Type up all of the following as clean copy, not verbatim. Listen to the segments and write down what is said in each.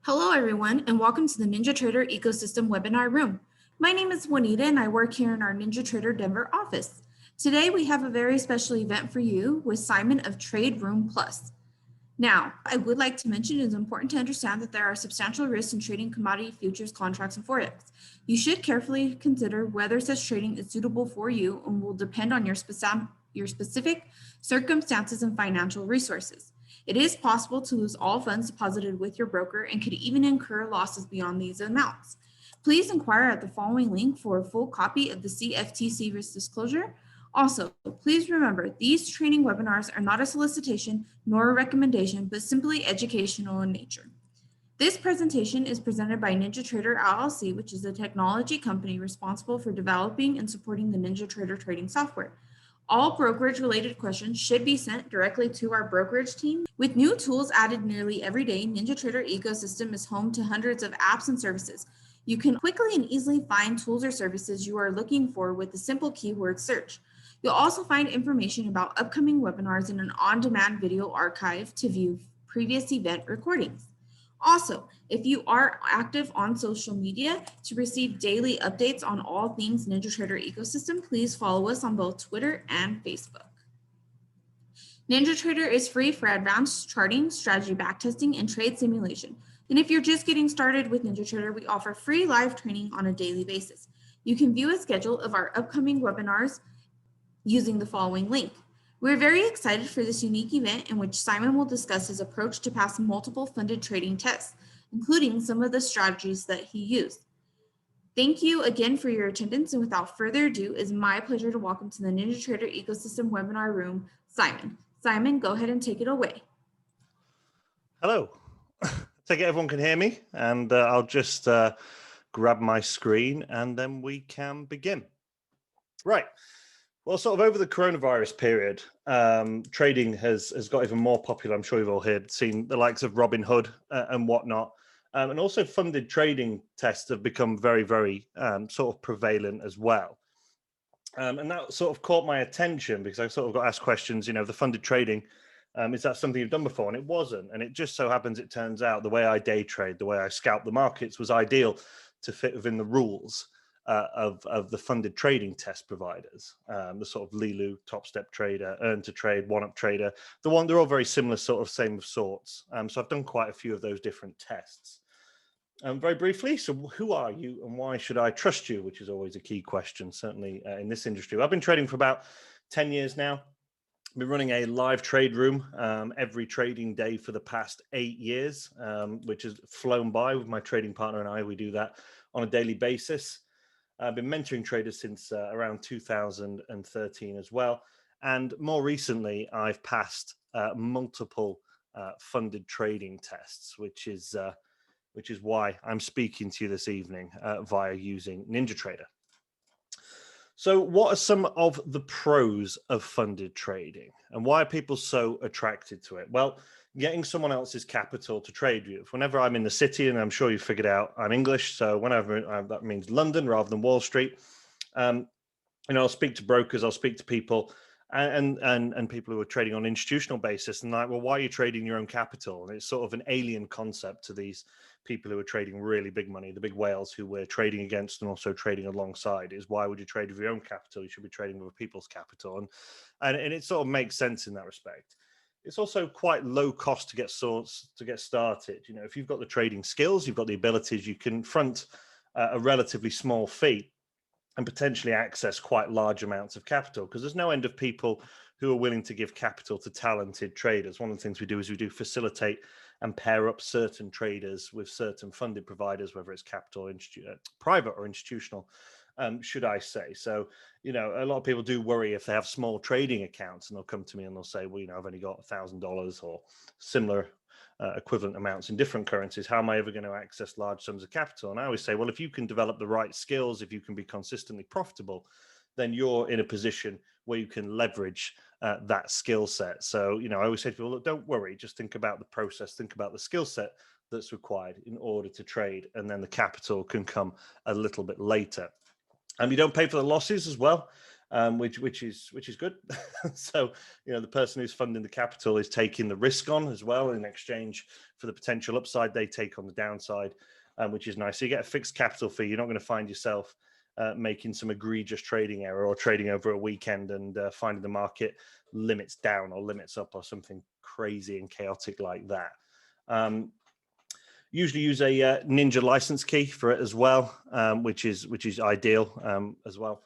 Hello, everyone, and welcome to the Ninjatrader Ecosystem Webinar Room. My name is Juanita, and I work here in our Ninjatrader Denver office. Today, we have a very special event for you with Simon of Trade Room Plus. Now, I would like to mention it is important to understand that there are substantial risks in trading commodity futures, contracts, and forex. You should carefully consider whether such trading is suitable for you and will depend on your specific circumstances and financial resources. It is possible to lose all funds deposited with your broker and could even incur losses beyond these amounts. Please inquire at the following link for a full copy of the CFTC risk disclosure. Also, please remember, these training webinars are not a solicitation nor a recommendation, but simply educational in nature. This presentation is presented by Ninjatrader LLC, which is a technology company responsible for developing and supporting the Ninjatrader trading software. All brokerage-related questions should be sent directly to our brokerage team. With new tools added nearly every day, Ninjatrader ecosystem is home to hundreds of apps and services. You can quickly and easily find tools or services you are looking for with a simple keyword search. You'll also find information about upcoming webinars in an on-demand video archive to view previous event recordings. Also, if you are active on social media to receive daily updates on all things Ninjatrader ecosystem, please follow us on both Twitter and Facebook. Ninjatrader is free for advanced charting, strategy backtesting, and trade simulation. And if you're just getting started with Ninjatrader, we offer free live training on a daily basis. You can view a schedule of our upcoming webinars using the following link. We're very excited for this unique event in which Simon will discuss his approach to pass multiple funded trading tests, including some of the strategies that he used. Thank you again for your attendance, and without further ado, it's my pleasure to welcome to the Ninjatrader Ecosystem Webinar Room, Simon. Simon, go ahead and take it away. Hello. I take it everyone can hear me, and I'll just grab my screen and then we can begin. Right. Well, sort of over the coronavirus period, trading has got even more popular. I'm sure you've all seen the likes of Robinhood and whatnot. And also funded trading tests have become very, very sort of prevalent as well. And that sort of caught my attention because I sort of got asked questions, you know, the funded trading, is that something you've done before? And it wasn't. And it just so happens, it turns out the way I day trade, the way I scalp the markets was ideal to fit within the rules of the funded trading test providers, the sort of Lilu, Top Step Trader, Earn to Trade, One Up Trader, they're all very similar, sort of same of sorts. So I've done quite a few of those different tests. Very briefly, so who are you and why should I trust you, which is always a key question, certainly in this industry. I've been trading for about 10 years now. I've been running a live trade room every trading day for the past 8 years, which has flown by with my trading partner and I. We do that on a daily basis. I've been mentoring traders since around 2013 as well. And more recently, I've passed multiple funded trading tests, which is why I'm speaking to you this evening via using Ninjatrader. So what are some of the pros of funded trading and why are people so attracted to it? Well, getting someone else's capital to trade with. Whenever I'm in the city, and I'm sure you figured out I'm English, so whenever that means London rather than Wall Street, I'll speak to brokers, I'll speak to people and people who are trading on an institutional basis and like, well, why are you trading your own capital? And it's sort of an alien concept to these people who are trading really big money, the big whales who we're trading against and also trading alongside. Is why would you trade with your own capital? You should be trading with people's capital. And it sort of makes sense in that respect. It's also quite low cost to get started. You know, if you've got the trading skills, you've got the abilities, you can front a relatively small fee and potentially access quite large amounts of capital because there's no end of people who are willing to give capital to talented traders. One of the things we do is we do facilitate and pair up certain traders with certain funded providers, whether it's capital, private or institutional, should I say. So, you know, a lot of people do worry if they have small trading accounts and they'll come to me and they'll say, well, you know, I've only got $1,000 or similar equivalent amounts in different currencies. How am I ever going to access large sums of capital? And I always say, well, if you can develop the right skills, if you can be consistently profitable, then you're in a position where you can leverage that skill set. So, you know, I always say to people, look, don't worry, just think about the process, think about the skill set that's required in order to trade, and then the capital can come a little bit later. And you don't pay for the losses as well. which is good. So, the person who's funding the capital is taking the risk on as well in exchange for the potential upside they take on the downside, which is nice. So you get a fixed capital fee. You're not going to find yourself making some egregious trading error or trading over a weekend and finding the market limits down or limits up or something crazy and chaotic like that. Usually use a Ninja license key for it as well, which is ideal as well.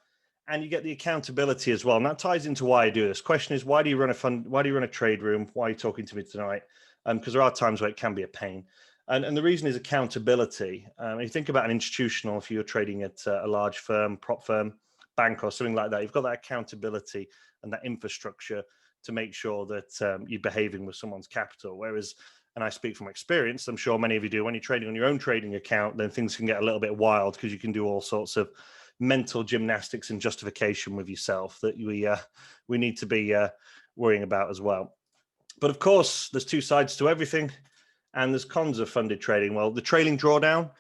And you get the accountability as well. And that ties into why I do this. Question is, why do you run a fund? Why do you run a trade room? Why are you talking to me tonight? Because there are times where it can be a pain. And the reason is accountability. You think about an institutional, if you're trading at a large firm, prop firm, bank or something like that, you've got that accountability and that infrastructure to make sure that you're behaving with someone's capital. Whereas, and I speak from experience, I'm sure many of you do, when you're trading on your own trading account, then things can get a little bit wild because you can do all sorts of mental gymnastics and justification with yourself that we need to be worrying about as well. But of course, there's two sides to everything, and there's cons of funded trading. Well, the trailing drawdown,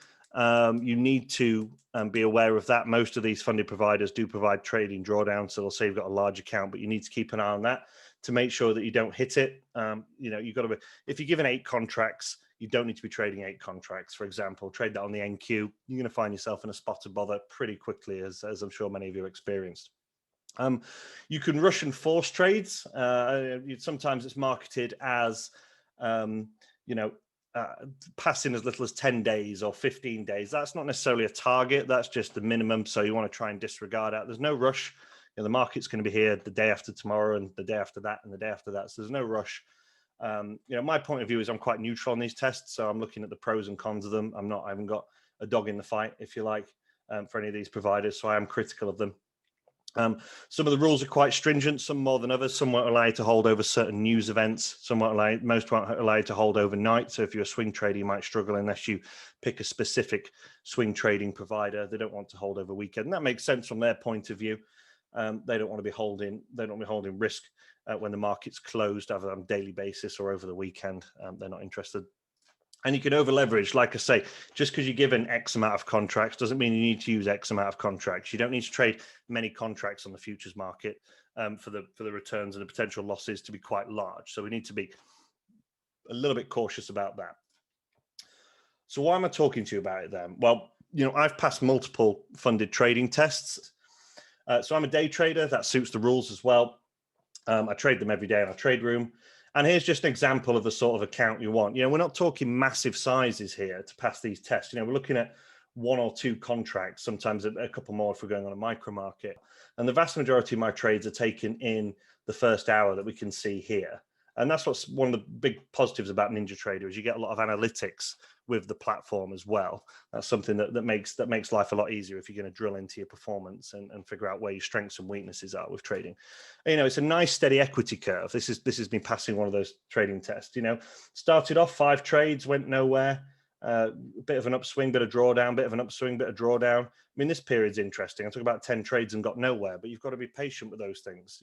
you need to be aware of that. Most of these funded providers do provide trading drawdown, so they'll say you've got a large account, but you need to keep an eye on that to make sure that you don't hit it. You've got to be, if you're given 8 contracts, you don't need to be trading 8 contracts. For example, trade that on the NQ, you're going to find yourself in a spot of bother pretty quickly, as I'm sure many of you experienced. You can rush and force trades. Sometimes it's marketed as, passing as little as 10 days or 15 days. That's not necessarily a target. That's just the minimum. So you want to try and disregard that. There's no rush. The market's going to be here the day after tomorrow and the day after that and the day after that. So there's no rush. My point of view is I'm quite neutral on these tests. So I'm looking at the pros and cons of them. I haven't got a dog in the fight, if you like, for any of these providers. So I am critical of them. Some of the rules are quite stringent, some more than others. Some won't allow you to hold over certain news events. Most won't allow you to hold overnight. So if you're a swing trader, you might struggle unless you pick a specific swing trading provider. They don't want to hold over weekend. And that makes sense from their point of view. They don't want to be holding risk when the market's closed, either on a daily basis or over the weekend. They're not interested. And you can over leverage, like I say, just because you're given X amount of contracts doesn't mean you need to use X amount of contracts. You don't need to trade many contracts on the futures market for the returns and the potential losses to be quite large. So we need to be a little bit cautious about that. So why am I talking to you about it then? Well, I've passed multiple funded trading tests. So I'm a day trader. That suits the rules as well. I trade them every day in our trade room. And here's just an example of the sort of account you want. We're not talking massive sizes here to pass these tests. We're looking at 1 or 2 contracts, sometimes a couple more if we're going on a micro market. And the vast majority of my trades are taken in the first hour that we can see here. And that's what's one of the big positives about Ninjatrader is you get a lot of analytics with the platform as well. That's something that makes life a lot easier if you're going to drill into your performance and figure out where your strengths and weaknesses are with trading. It's a nice steady equity curve. This has been passing one of those trading tests. Started off 5 trades, went nowhere. Bit of an upswing, bit of drawdown, bit of an upswing, bit of drawdown. This period's interesting. I took about 10 trades and got nowhere, but you've got to be patient with those things,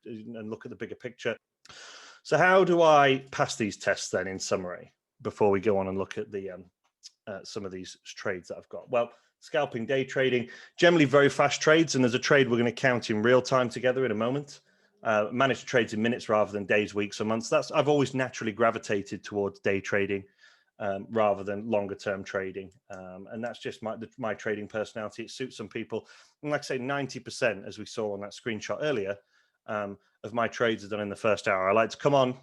and look at the bigger picture. So how do I pass these tests then, in summary, before we go on and look at the some of these trades that I've got? Well, scalping, day trading, generally very fast trades, and there's a trade we're going to count in real time together in a moment. Manage trades in minutes rather than days, weeks, or months. I've always naturally gravitated towards day trading rather than longer term trading, and that's just my trading personality. It suits some people, and like I say, 90%, as we saw on that screenshot earlier, of my trades are done in the first hour. I like to come on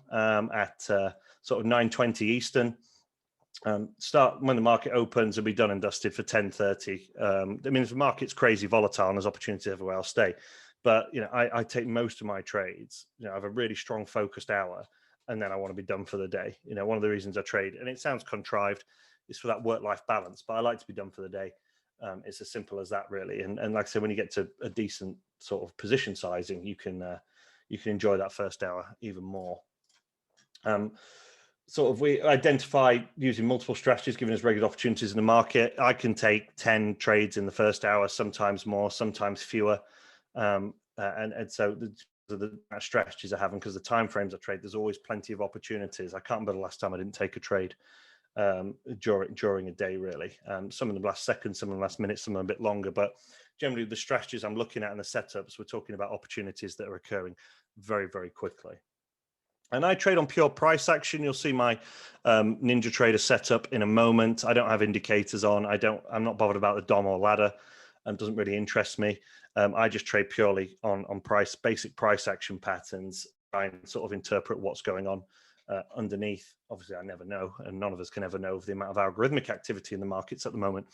at sort of 9:20 Eastern, start when the market opens and be done and dusted for 10:30. If the market's crazy volatile and there's opportunity everywhere, I'll stay. But I take most of my trades. I have a really strong focused hour, and then I want to be done for the day. One of the reasons I trade, and it sounds contrived, is for that work-life balance. But I like to be done for the day. It's as simple as that, really. And like I said, when you get to a decent sort of position sizing, you can enjoy that first hour even more. We identify using multiple strategies, giving us regular opportunities in the market. I can take 10 trades in the first hour, sometimes more, sometimes fewer. And so the strategies I have, and because the time frames I trade, there's always plenty of opportunities. I can't remember the last time I didn't take a trade during a day, really. Some of them last seconds, some of them last minutes, some of them a bit longer, but generally the strategies I'm looking at and the setups, we're talking about opportunities that are occurring very, very quickly. And I trade on pure price action. You'll see my NinjaTrader setup in a moment. I don't have indicators on. I'm not bothered about the DOM or ladder. Doesn't really interest me. I just trade purely on basic price action patterns, try and sort of interpret what's going on underneath. Obviously, I never know, and none of us can ever know the amount of algorithmic activity in the markets at the moment.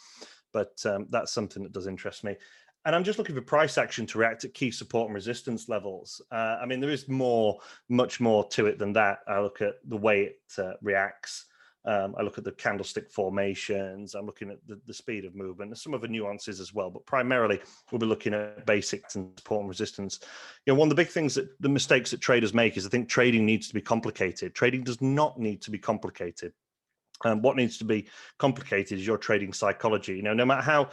But that's something that does interest me. And I'm just looking for price action to react at key support and resistance levels. I mean, there is much more to it than that. I look at the way it reacts. I look at the candlestick formations. I'm looking at the speed of movement. There's some of the nuances as well, but primarily we'll be looking at basics and support and resistance. You know, one of the big things the mistakes that traders make is I think trading needs to be complicated. Trading does not need to be complicated. What needs to be complicated is your trading psychology. You know, no matter how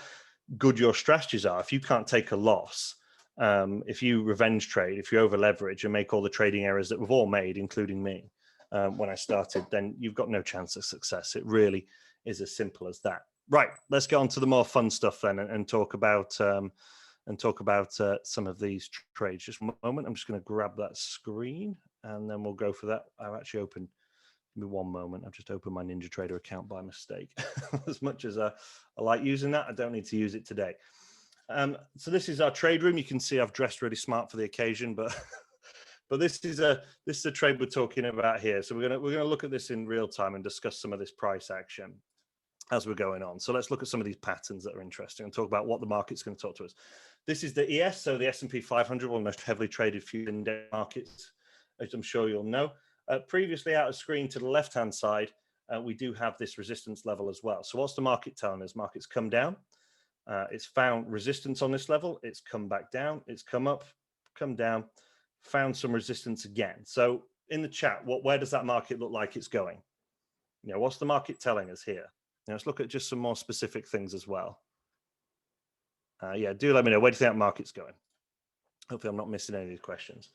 good your strategies are, if you can't take a loss, if you revenge trade, if you over leverage and make all the trading errors that we've all made, including me, when I started, then you've got no chance of success. It really is as simple as that. Right, let's get on to the more fun stuff then and talk about some of these trades. Just one moment. I'm just going to grab that screen and then we'll go for that. I've actually opened. Give me one moment. I've just opened my NinjaTrader account by mistake. As much as I like using that, I don't need to use it today. So this is our trade room. You can see I've dressed really smart for the occasion, but this is a trade we're talking about here. So we're gonna look at this in real time and discuss some of this price action as we're going on. So let's look at some of these patterns that are interesting and talk about what the market's going to talk to us. This is the ES, so the S&P 500, one of the most heavily traded few index markets, as I'm sure you'll know. Previously out of screen to the left-hand side, we do have this resistance level as well. So what's the market telling us? Market's come down. It's found resistance on this level. It's come back down. It's come up, come down, found some resistance again. So in the chat, where does that market look like it's going? You know, what's the market telling us here? Now let's look at just some more specific things as well. Yeah, do let me know. Where do you think that market's going? Hopefully I'm not missing any of these questions.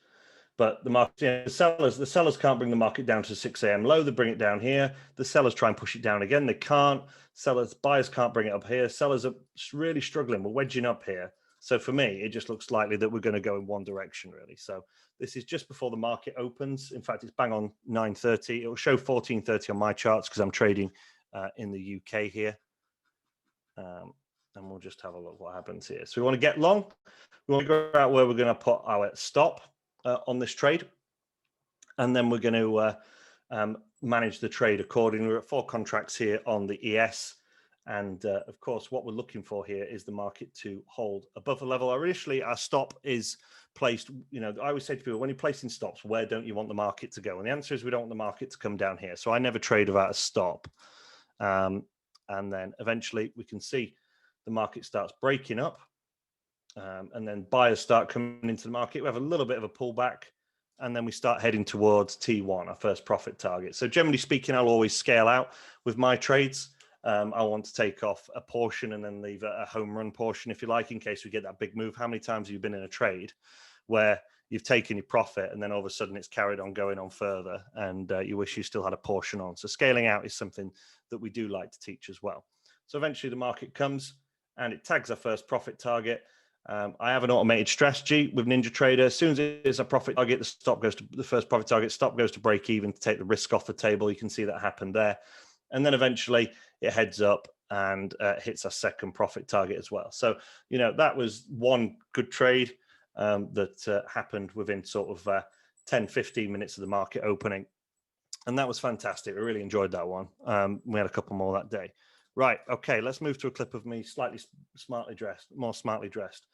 But the market, you know, the sellers can't bring the market down to 6 a.m. low. They bring it down here. The sellers try and push it down again. They can't. Buyers can't bring it up here. Sellers are really struggling. We're wedging up here. So for me, it just looks likely that we're going to go in one direction, really. So this is just before the market opens. In fact, it's bang on 9:30. It will show 14:30 on my charts because I'm trading in the UK here. And we'll just have a look what happens here. So we want to get long. We want to figure out where we're going to put our stop on this trade. And then we're going to manage the trade accordingly. We're at 4 contracts here on the ES. And of course, what we're looking for here is the market to hold above the level. Initially, our stop is placed, you know, I always say to people, when you're placing stops, where don't you want the market to go? And the answer is we don't want the market to come down here. So I never trade without a stop. And then eventually we can see the market starts breaking up. And then buyers start coming into the market. We have a little bit of a pullback. And then we start heading towards T1, our first profit target. So generally speaking, I'll always scale out with my trades. I want to take off a portion and then leave a home run portion, if you like, in case we get that big move. How many times have you been in a trade where you've taken your profit and then all of a sudden it's carried on going on further and you wish you still had a portion on? So scaling out is something that we do like to teach as well. So eventually the market comes and it tags our first profit target. I have an automated strategy with NinjaTrader. As soon as it is a profit target, the first profit target, stop goes to break even to take the risk off the table. You can see that happened there. And then eventually it heads up and hits our second profit target as well. So, you know, that was one good trade that happened within sort of 10, 15 minutes of the market opening. And that was fantastic. I really enjoyed that one. We had a couple more that day. Right. Okay. Let's move to a clip of me more smartly dressed.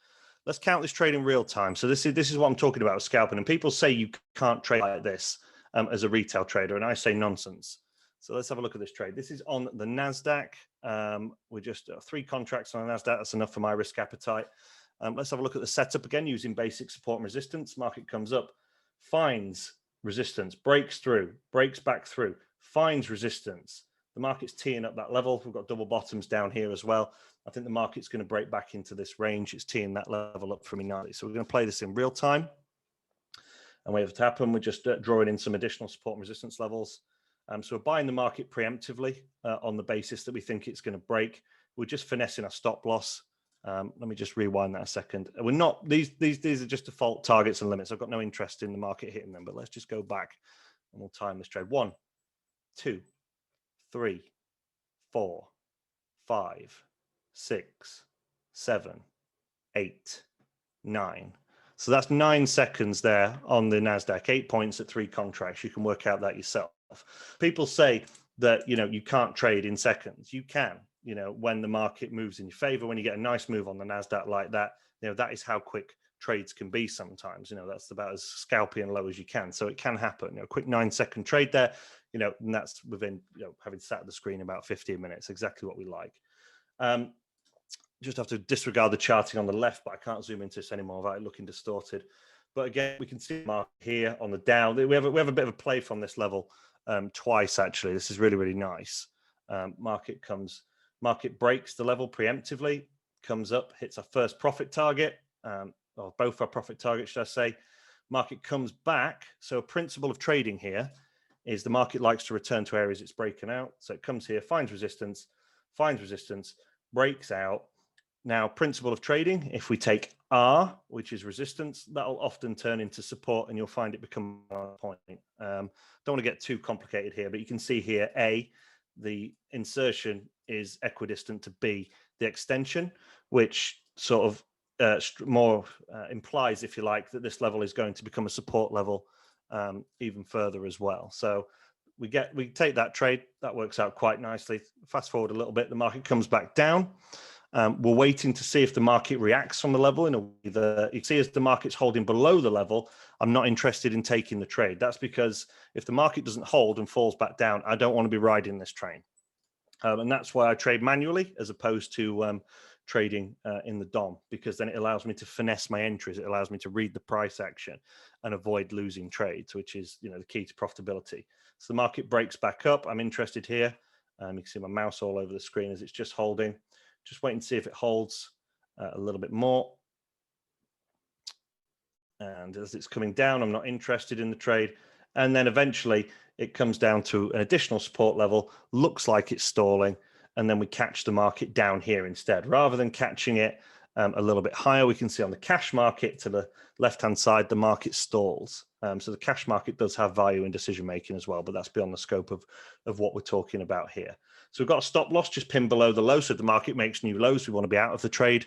Let's count this trade in real time. So this is what I'm talking about with scalping. And people say you can't trade like this as a retail trader. And I say nonsense. So let's have a look at this trade. This is on the NASDAQ. We're just 3 contracts on the NASDAQ. That's enough for my risk appetite. Let's have a look at the setup again using basic support and resistance. Market comes up, finds resistance, breaks through, breaks back through, finds resistance. The market's teeing up that level. We've got double bottoms down here as well. I think the market's going to break back into this range. It's teeing that level up for me now. So we're going to play this in real time and wait for it to happen. We're just drawing in some additional support and resistance levels. So we're buying the market preemptively on the basis that we think it's going to break. We're just finessing our stop loss. Let me just rewind that a second. We're not, these are just default targets and limits. I've got no interest in the market hitting them, but let's just go back and we'll time this trade. 1, 2, 3, 4, 5, 6, 7, 8, 9. So that's 9 seconds there on the NASDAQ, 8 points at 3 contracts. You can work out that yourself. People say that, you can't trade in seconds. You can, when the market moves in your favor, when you get a nice move on the NASDAQ like that, that is how quick trades can be sometimes. That's about as scalpy and low as you can. So it can happen. A quick 9-second trade there, and that's within, having sat at the screen about 15 minutes, exactly what we like. Just have to disregard the charting on the left, but I can't zoom into this anymore without it looking distorted. But again, we can see the market here on the down. We have a bit of a play from this level twice, actually. This is really, really nice. Market breaks the level preemptively, comes up, hits our first profit target, or both our profit targets, should I say. Market comes back. So a principle of trading here is the market likes to return to areas it's breaking out. So it comes here, finds resistance, breaks out. Now, principle of trading, if we take R, which is resistance, that'll often turn into support and you'll find it become a point. Don't want to get too complicated here, but you can see here, A, the insertion is equidistant to B, the extension, which sort of more implies, if you like, that this level is going to become a support level even further as well. So we take that trade, that works out quite nicely. Fast forward a little bit, the market comes back down. We're waiting to see if the market reacts from the level in a way that you see as the market's holding below the level. I'm not interested in taking the trade. That's because if the market doesn't hold and falls back down, I don't want to be riding this train. And that's why I trade manually as opposed to trading in the DOM, because then it allows me to finesse my entries. It allows me to read the price action and avoid losing trades, which is the key to profitability. So the market breaks back up. I'm interested here. You can see my mouse all over the screen as it's just holding. Just wait and see if it holds a little bit more. And as it's coming down, I'm not interested in the trade. And then eventually it comes down to an additional support level, looks like it's stalling. And then we catch the market down here instead. Rather than catching it a little bit higher, we can see on the cash market to the left-hand side, the market stalls. So the cash market does have value in decision-making as well, but that's beyond the scope of what we're talking about here. So we've got a stop loss just pinned below the low. So if the market makes new lows, we want to be out of the trade.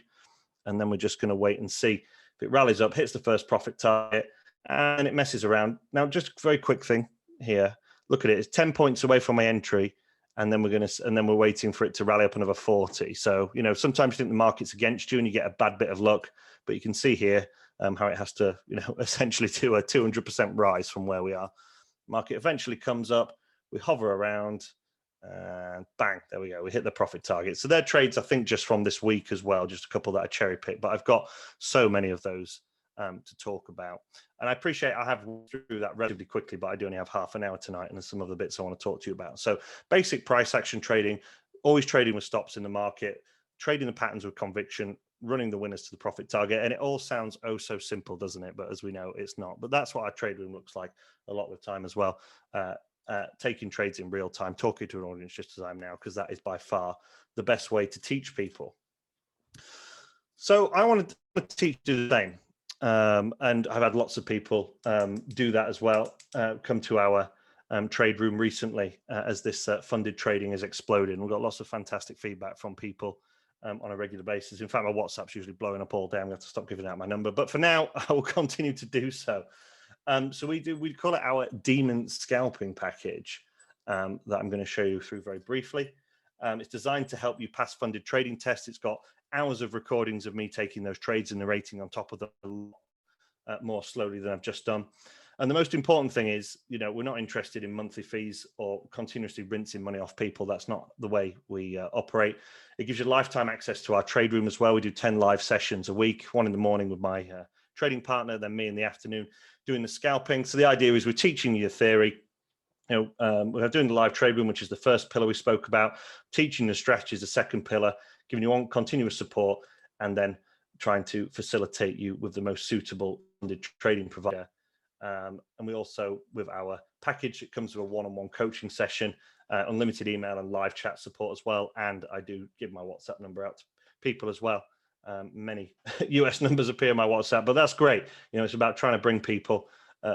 And then we're just going to wait and see if it rallies up, hits the first profit target, and it messes around. Now, just a very quick thing here. Look at it. It's 10 points away from my entry. And then we're waiting for it to rally up another 40. So, sometimes you think the market's against you and you get a bad bit of luck, but you can see here how it has to, essentially do a 200% rise from where we are. Market eventually comes up. We hover around. And bang, there we go. We hit the profit target. So they're trades, I think, just from this week as well, just a couple that I cherry picked, but I've got so many of those to talk about. And I appreciate I have walked through that relatively quickly, but I do only have half an hour tonight, and there's some other bits I want to talk to you about. So basic price action trading, always trading with stops in the market, trading the patterns with conviction, running the winners to the profit target. And it all sounds oh so simple, doesn't it? But as we know, it's not. But that's what our trade room looks like a lot of the time as well. Taking trades in real time, talking to an audience just as I'm now, because that is by far the best way to teach people. So I wanted to teach you the same. And I've had lots of people do that as well, come to our trade room recently as this funded trading has exploded. And we've got lots of fantastic feedback from people on a regular basis. In fact, my WhatsApp's usually blowing up all day. I'm going to have to stop giving out my number. But for now, I will continue to do so. So we call it our Demon Scalping package that I'm going to show you through very briefly. It's designed to help you pass funded trading tests. It's got hours of recordings of me taking those trades and narrating on top of them more slowly than I've just done. And the most important thing is, we're not interested in monthly fees or continuously rinsing money off people. That's not the way we operate. It gives you lifetime access to our trade room as well. We do 10 live sessions a week, one in the morning with my trading partner, then me in the afternoon doing the scalping. So the idea is we're teaching you theory. We're doing the live trade room, which is the first pillar we spoke about. Teaching the strategy is the second pillar, giving you on continuous support, and then trying to facilitate you with the most suitable funded trading provider And we also, with our package, it comes with a one-on-one coaching session, unlimited email and live chat support as well. And I do give my WhatsApp number out to people as well. Many US numbers appear in my WhatsApp, but that's great. It's about trying to bring people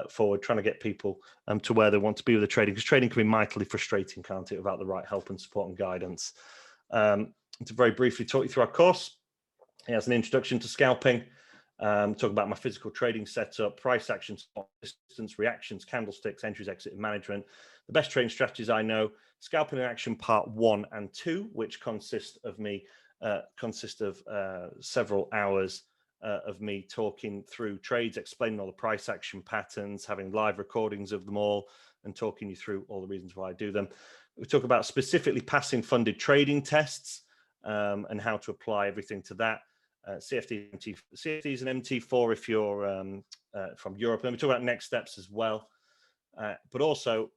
forward, trying to get people to where they want to be with the trading, because trading can be mightily frustrating, can't it, without the right help and support and guidance. To very briefly talk you through our course, it has an introduction to scalping, talk about my physical trading setup, price actions, resistance, reactions, candlesticks, entries, exit, and management, the best trading strategies I know, scalping in action part 1 and 2, which consist of several hours of me talking through trades, explaining all the price action patterns, having live recordings of them all, and talking you through all the reasons why I do them. We talk about specifically passing funded trading tests and how to apply everything to that. CFDs and MT4 if you're from Europe. And we talk about next steps as well. But also,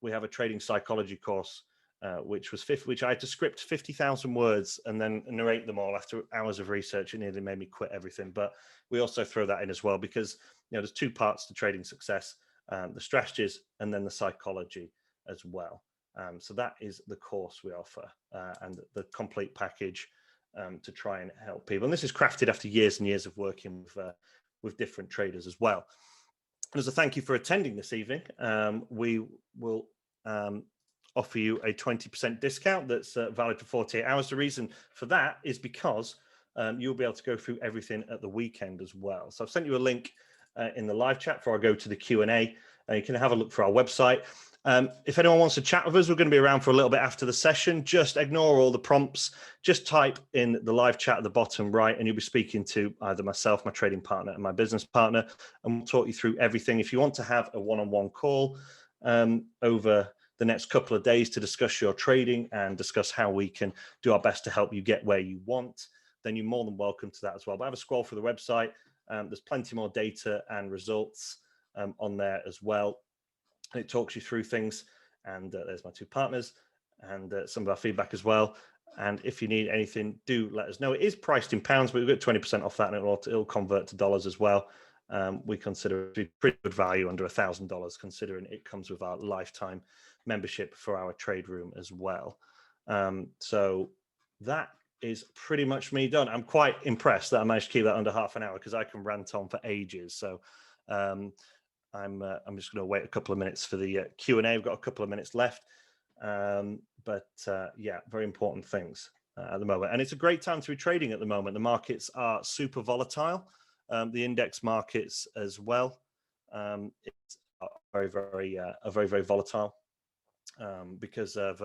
we have a trading psychology course, which I had to script 50,000 words and then narrate them all after hours of research. It nearly made me quit everything. But we also throw that in as well, because there's 2 parts to trading success, the strategies and then the psychology as well. So that is the course we offer and the complete package to try and help people. And this is crafted after years and years of working with different traders as well. And as a thank you for attending this evening, we will offer you a 20% discount that's valid for 48 hours. The reason for that is because you'll be able to go through everything at the weekend as well. So I've sent you a link in the live chat before I go to the Q&A. You can have a look for our website. If anyone wants to chat with us, we're going to be around for a little bit after the session. Just ignore all the prompts. Just type in the live chat at the bottom right, and you'll be speaking to either myself, my trading partner, and my business partner, and we'll talk you through everything. If you want to have a one-on-one call over the next couple of days to discuss your trading and discuss how we can do our best to help you get where you want, then you're more than welcome to that as well. But have a scroll through the website. There's plenty more data and results on there as well. And it talks you through things, and there's my 2 partners and some of our feedback as well. And if you need anything, do let us know. It is priced in pounds, but we've got 20% off that, and it'll convert to dollars as well. We consider it to be pretty good value under $1,000, considering it comes with our lifetime membership for our trade room as well. So that is pretty much me done. I'm quite impressed that I managed to keep that under half an hour, because I can rant on for ages. So I'm just going to wait a couple of minutes for the Q&A. We've got a couple of minutes left, but yeah, very important things at the moment, and it's a great time to be trading at the moment. The markets are super volatile, the index markets as well. It's very, very volatile because of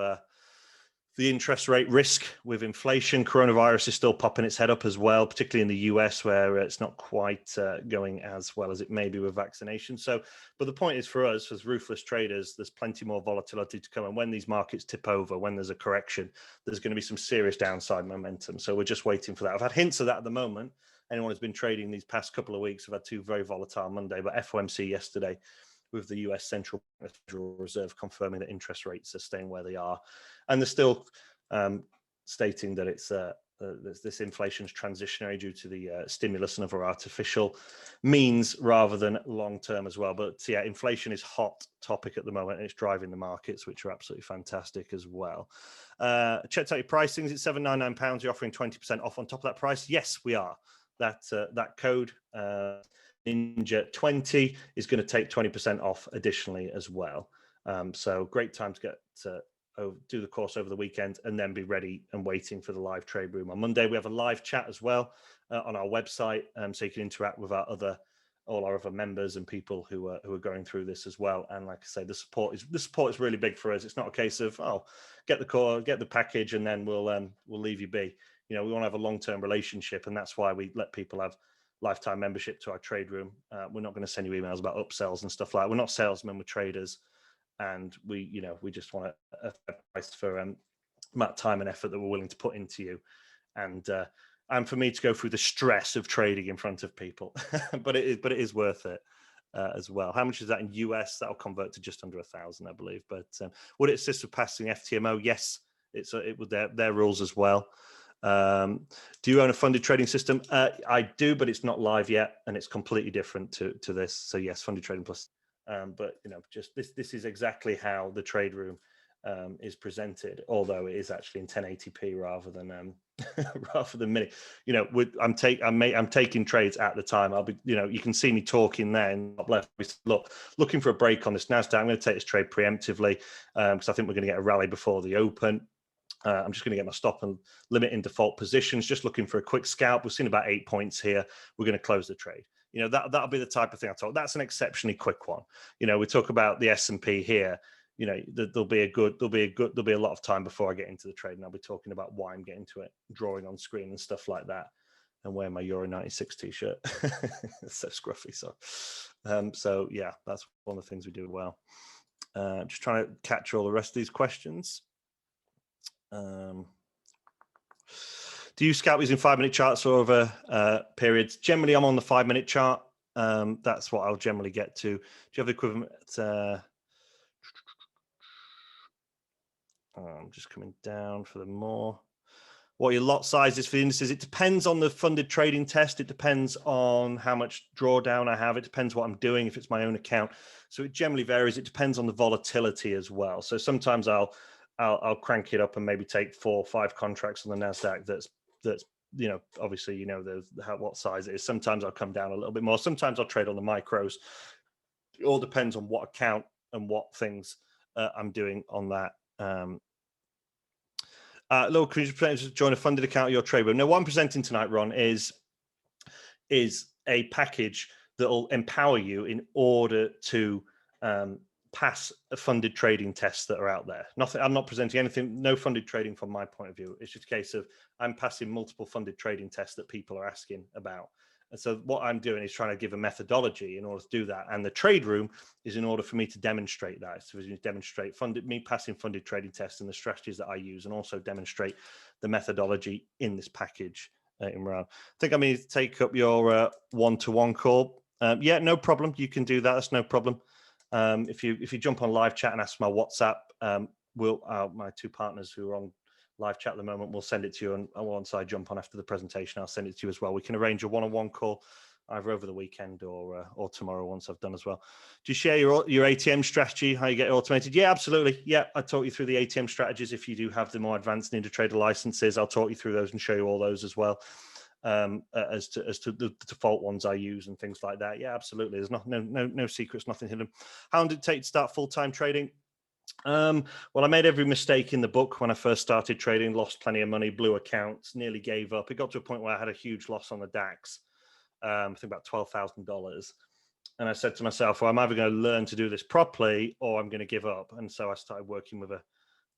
the interest rate risk with inflation. Coronavirus is still popping its head up as well, particularly in the US, where it's not quite going as well as it may be with vaccination. So, but the point is, for us as ruthless traders, there's plenty more volatility to come. And when these markets tip over, when there's a correction, there's going to be some serious downside momentum. So we're just waiting for that. I've had hints of that at the moment. Anyone who's been trading these past couple of weeks have had 2 very volatile Monday, but FOMC yesterday with the US Federal Reserve confirming that interest rates are staying where they are. And they're still stating that it's this inflation is transitionary due to the stimulus and other artificial means rather than long-term as well. But yeah, inflation is hot topic at the moment, and it's driving the markets, which are absolutely fantastic as well. Checked out your pricings. It's £799. You're offering 20% off on top of that price. Yes, we are. That code Ninja20 is going to take 20% off additionally as well. So great time to get do the course over the weekend and then be ready and waiting for the live trade room on Monday. We have a live chat as well on our website, so you can interact with all our other members and people who are going through this as well. And like I say, the support is really big for us. It's not a case of, oh, get the core, get the package, and then we'll leave you be. We want to have a long-term relationship, and that's why we let people have lifetime membership to our trade room. We're not going to send you emails about upsells and stuff like that. We're not salesmen, we're traders, and we just want a price for amount time and effort that we're willing to put into you, and for me to go through the stress of trading in front of people. but it is worth it as well. How much is that in US? That'll convert to just under 1,000, I believe. But would it assist with passing FTMO? Yes, it would their rules as well. Do you own a funded trading system? I do, but it's not live yet, and it's completely different to this. So yes, funded trading plus. But just this is exactly how the trade room is presented, although it is actually in 1080p rather than rather than mini. I'm taking trades at the time. I'll be, you can see me talking there in the top left. Looking for a break on this Nasdaq. I'm going to take this trade preemptively because I think we're going to get a rally before the open. I'm just going to get my stop and limit in default positions, just looking for a quick scalp. We've seen about 8 points here. We're going to close the trade. That'll be the type of thing I talk. That's an exceptionally quick one. We talk about the S&P here. There'll be a lot of time before I get into the trade, and I'll be talking about why I'm getting to it, drawing on screen and stuff like that, and wearing my Euro 96 t-shirt. It's so scruffy. So yeah, that's one of the things we do well. Just trying to catch all the rest of these questions. Do you scalp using 5-minute charts or over periods? Generally, I'm on the 5-minute chart. That's what I'll generally get to. Do you have the equivalent? I'm just coming down for the more. What are your lot sizes for the indices? It depends on the funded trading test. It depends on how much drawdown I have. It depends what I'm doing, if it's my own account. So it generally varies. It depends on the volatility as well. So sometimes I'll crank it up and maybe take 4 or 5 contracts on the Nasdaq. That's obviously what size it is. Sometimes I'll come down a little bit more. Sometimes I'll trade on the micros. It all depends on what account and what things I'm doing on that. Lord, can you just join a funded account of your trade room? Now, what I'm presenting tonight, Ron, is a package that will empower you in order to pass a funded trading tests that are out there. I'm not presenting anything, no funded trading from my point of view. It's just a case of I'm passing multiple funded trading tests that people are asking about. And so what I'm doing is trying to give a methodology in order to do that. And the trade room is in order for me to demonstrate that. So to demonstrate me passing funded trading tests and the strategies that I use, and also demonstrate the methodology in this package. Imran, I think I need to take up your one-to-one call. Yeah, no problem. You can do that. That's no problem. If you jump on live chat and ask my WhatsApp, my 2 partners who are on live chat at the moment, we'll send it to you. And once I jump on after the presentation, I'll send it to you as well. We can arrange a one-on-one call either over the weekend or tomorrow once I've done as well. Do you share your ATM strategy, how you get it automated? Yeah, absolutely. Yeah, I talk you through the ATM strategies. If you do have the more advanced Ninjatrader licenses, I'll talk you through those and show you all those as well. As to the default ones I use and things like that. Yeah, absolutely. There's no secrets, nothing hidden. How long did it take to start full-time trading? Well, I made every mistake in the book when I first started trading, lost plenty of money, blew accounts, nearly gave up. It got to a point where I had a huge loss on the DAX, I think about $12,000. And I said to myself, well, I'm either going to learn to do this properly or I'm going to give up. And so I started working with a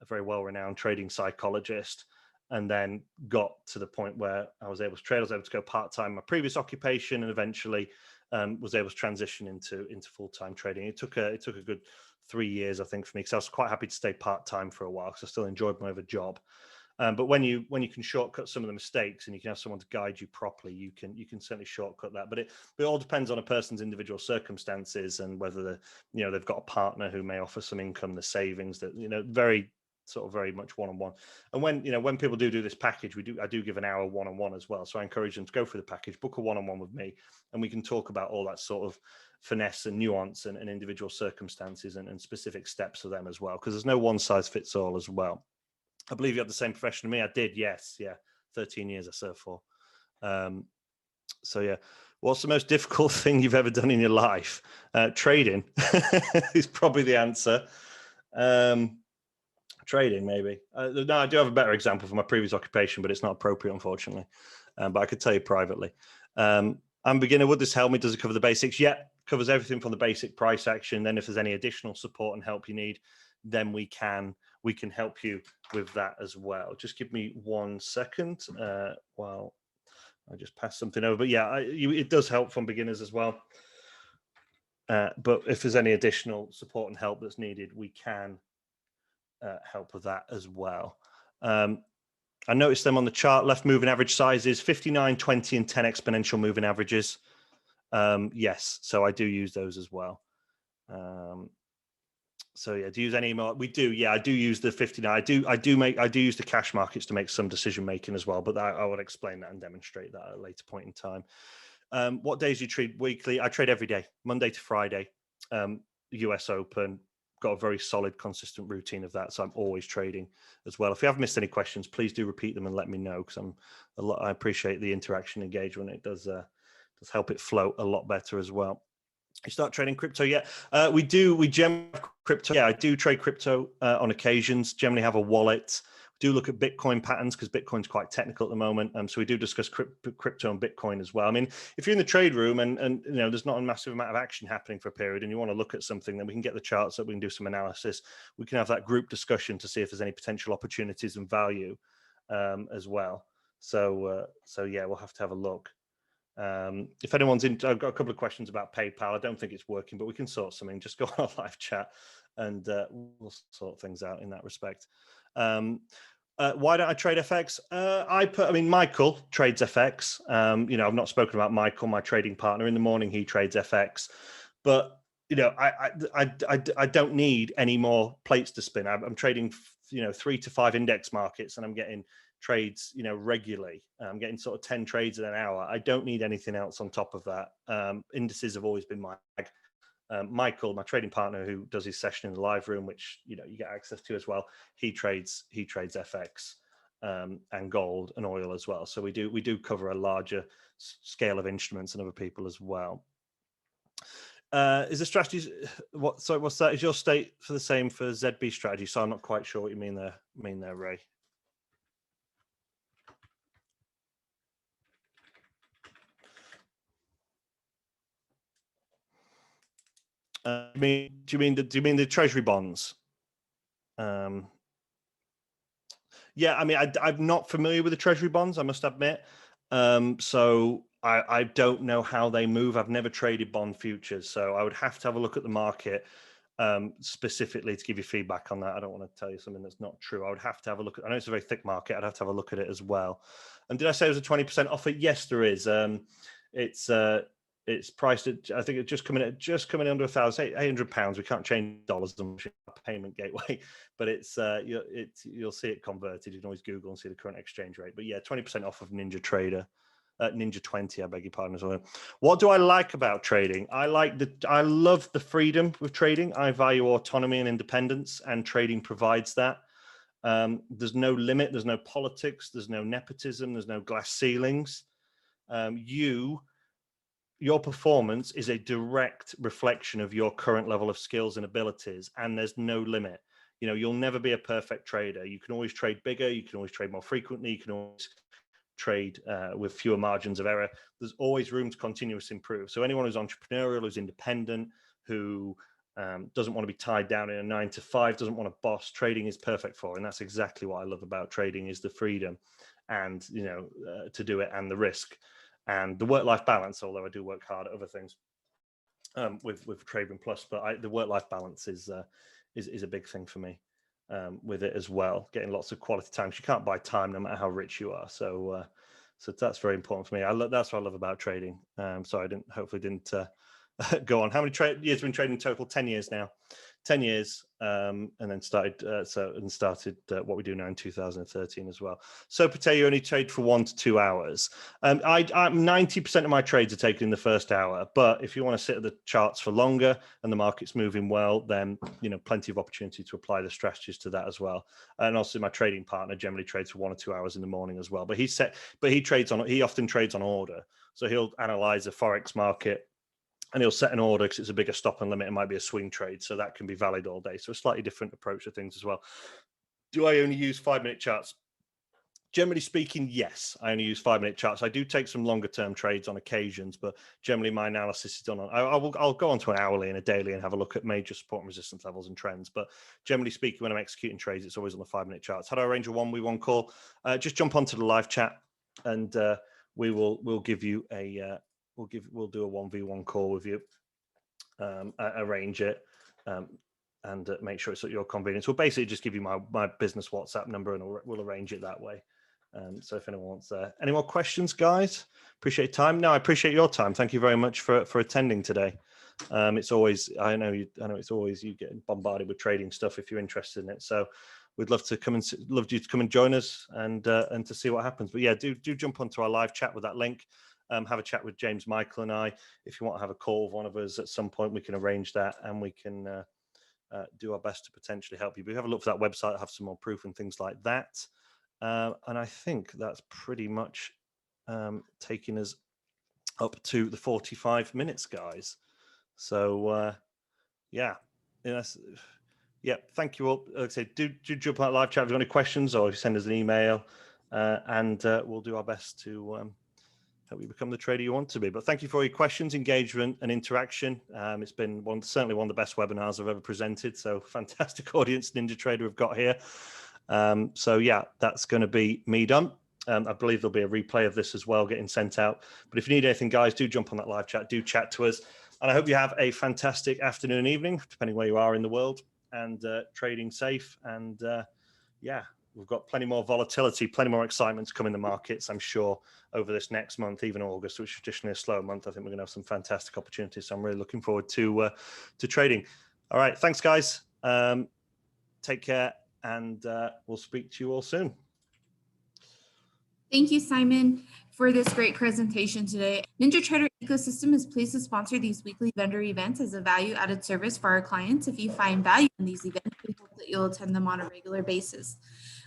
very well-renowned trading psychologist, and then got to the point where I was able to trade. I was able to go part-time in my previous occupation, and eventually was able to transition into full-time trading. It took a good 3 years, I think, for me, because I was quite happy to stay part-time for a while because I still enjoyed my other job. But when you can shortcut some of the mistakes and you can have someone to guide you properly, you can certainly shortcut that. But it all depends on a person's individual circumstances and whether they've got a partner who may offer some income, the savings that very much one-on-one. And when people do this package, I do give an hour one-on-one as well. So I encourage them to go through the package, book a one-on-one with me, and we can talk about all that sort of finesse and nuance and individual circumstances and specific steps for them as well, because there's no one size fits all as well. I believe you had the same profession as me. I did, yes. Yeah, 13 years I served for. So yeah, what's the most difficult thing you've ever done in your life? Trading is probably the answer. Trading, maybe. No, I do have a better example from my previous occupation, but it's not appropriate, unfortunately. But I could tell you privately. I'm a beginner. Would this help me? Does it cover the basics? Yeah, covers everything from the basic price action. Then if there's any additional support and help you need, then we can help you with that as well. Just give me 1 second while I just pass something over. But yeah, it does help from beginners as well. But if there's any additional support and help that's needed, we can help with that as well. I noticed them on the chart. Left moving average sizes 59, 20, and 10 exponential moving averages. Yes, so I do use those as well. So yeah, do you use any more? We do. Yeah, I do use the 59. I do use the cash markets to make some decision making as well, but I will explain that and demonstrate that at a later point in time. What days do you trade weekly? I trade every day, Monday to Friday. US Open, got a very solid, consistent routine of that. So I'm always trading as well. If you have missed any questions, please do repeat them and let me know, because I appreciate the interaction engagement. It does help it flow a lot better as well. You start trading crypto yet? We do. We generally have crypto. Yeah, I do trade crypto on occasions. Generally have a wallet. We do look at Bitcoin patterns because Bitcoin's quite technical at the moment. So we do discuss crypto and Bitcoin as well. I mean, if you're in the trade room and there's not a massive amount of action happening for a period, and you want to look at something, then we can get the charts up. We can do some analysis. We can have that group discussion to see if there's any potential opportunities and value as well. So yeah, we'll have to have a look. If anyone's in, I've got a couple of questions about PayPal. I don't think it's working, but we can sort something. Just go on our live chat and we'll sort things out in that respect. Why don't I trade FX? Michael trades FX. I've not spoken about Michael, my trading partner. In the morning, he trades FX, but I don't need any more plates to spin. I'm trading 3 to 5 index markets, and I'm getting trades regularly. I'm getting sort of 10 trades in an hour. I don't need anything else on top of that. Indices have always been my bag. Michael, my trading partner, who does his session in the live room, which you get access to as well, he trades FX and gold and oil as well. So we do cover a larger scale of instruments than other people as well. Is the strategy what's that? Is your state for the same for ZB strategy? So I'm not quite sure what you mean there, Ray. Do you mean the treasury bonds? Yeah, I mean, I'm not familiar with the treasury bonds, I must admit. So I don't know how they move. I've never traded bond futures, so I would have to have a look at the market specifically to give you feedback on that. I don't want to tell you something that's not true. I would have to have a look. I know it's a very thick market. I'd have to have a look at it as well. And did I say it was a 20% offer? Yes, there is. It's priced at, I think it's just coming under £1,800. We can't change dollars on payment gateway, but you'll see it converted. You can always Google and see the current exchange rate. But yeah, 20% off of Ninjatrader, Ninja 20. I beg your pardon as well. What do I like about trading? I love the freedom with trading. I value autonomy and independence, and trading provides that. There's no limit. There's no politics. There's no nepotism. There's no glass ceilings. Your performance is a direct reflection of your current level of skills and abilities, and there's no limit. You'll never be a perfect trader. You can always trade bigger. You can always trade more frequently. You can always trade with fewer margins of error. There's always room to continuously improve. So anyone who's entrepreneurial, who's independent, who doesn't want to be tied down in a 9 to 5, doesn't want a boss, trading is perfect for. And that's exactly what I love about trading, is the freedom and, to do it, and the risk and the work-life balance, although I do work hard at other things with Trading Plus, but the work-life balance is a big thing for me with it as well. Getting lots of quality time. You can't buy time no matter how rich you are. So that's very important for me. That's what I love about trading. So I hopefully didn't go on. How many years have been trading total? 10 years now. 10 years, and then started what we do now in 2013 as well. So Pate, you only trade for 1 to 2 hours. I'm 90% of my trades are taken in the first hour, but if you want to sit at the charts for longer and the market's moving well, then plenty of opportunity to apply the strategies to that as well. And also my trading partner generally trades for 1 or 2 hours in the morning as well. But he often trades on order. So he'll analyze the Forex market, and he'll set an order because it's a bigger stop and limit. It might be a swing trade, so that can be valid all day. So a slightly different approach to things as well. Do I only use 5-minute charts? Generally speaking, yes, I only use 5-minute charts. I do take some longer term trades on occasions, but generally my analysis is done on, I'll go on to an hourly and a daily and have a look at major support and resistance levels and trends. But generally speaking, when I'm executing trades, it's always on the 5-minute charts. How do I arrange a 1v1 call? Just jump onto the live chat and we'll give you a, we'll do a 1v1 call with you, arrange it, and make sure it's at your convenience. We'll basically just give you my business WhatsApp number, and we'll arrange it that way. So if anyone wants any more questions, guys, appreciate your time. No, I appreciate your time. Thank you very much for attending today. It's always, I know it's always you getting bombarded with trading stuff if you're interested in it. So we'd love to love you to come and join us and to see what happens. But yeah, do jump onto our live chat with that link. Have a chat with James, Michael, and I. If you want to have a call with one of us at some point, we can arrange that, and we can do our best to potentially help you. But have a look for that website, have some more proof and things like that. And I think that's pretty much taking us up to the 45 minutes, guys. So yeah, thank you all. Like I say, do jump on that live chat if you've got any questions, or send us an email, and we'll do our best to help you become the trader you want to be. But thank you for your questions, engagement, and interaction. It's been certainly one of the best webinars I've ever presented. So fantastic audience, Ninjatrader, we've got here. So yeah, that's going to be me done. I believe there'll be a replay of this as well getting sent out. But if you need anything, guys, do jump on that live chat. Do chat to us. And I hope you have a fantastic afternoon and evening, depending where you are in the world, and trading safe. And yeah, we've got plenty more volatility, plenty more excitement to come in the markets, I'm sure, over this next month, even August, which is traditionally a slow month. I think we're going to have some fantastic opportunities. So I'm really looking forward to trading. All right. Thanks, guys. Take care, and we'll speak to you all soon. Thank you, Simon, for this great presentation today. Ninjatrader Ecosystem is pleased to sponsor these weekly vendor events as a value-added service for our clients. If you find value in these events, we hope that you'll attend them on a regular basis.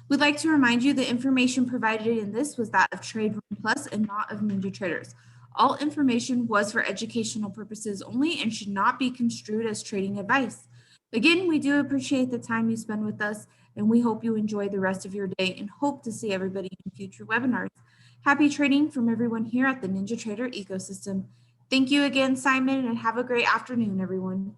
We'd like to remind you the information provided in this was that of Trade Room Plus and not of Ninjatraders. All information was for educational purposes only and should not be construed as trading advice. Again, we do appreciate the time you spend with us, and we hope you enjoy the rest of your day and hope to see everybody in future webinars. Happy trading from everyone here at the Ninjatrader Ecosystem. Thank you again, Simon, and have a great afternoon, everyone.